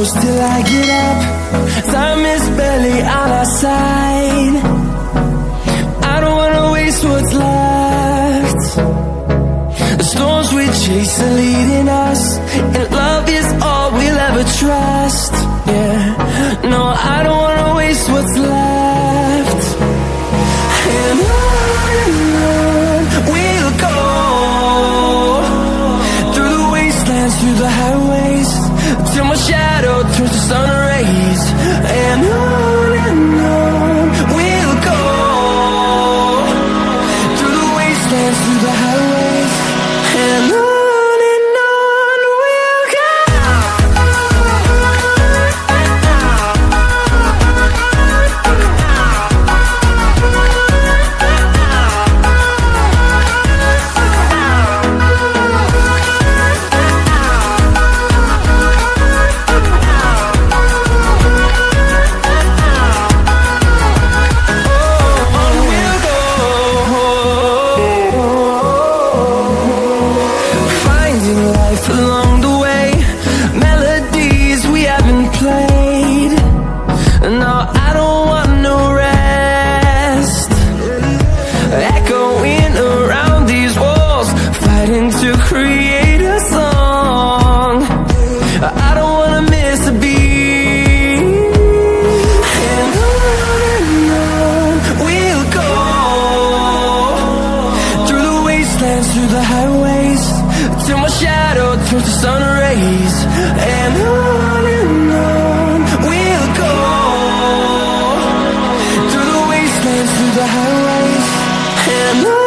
close till I get up. Time is barely on our side. I don't wanna waste what's left. The storms we chase are leading us, and love is all we'll ever trust. Yeah, no, I don't wanna waste what's left. And on we'll go, through the wastelands, through the highways, till my shadow turns to sun rays. And on we'll go, through the wastelands, through the highways, and on we'll go. Along the way, melodies we haven't played. No, I don't want no rest. Echoing around these walls, fighting to create a song. I don't wanna miss a beat. And on we'll go, through the wastelands, through the highways, till my shadow turns to sun rays. And on we'll go, through the wastelands, through the highways, and on.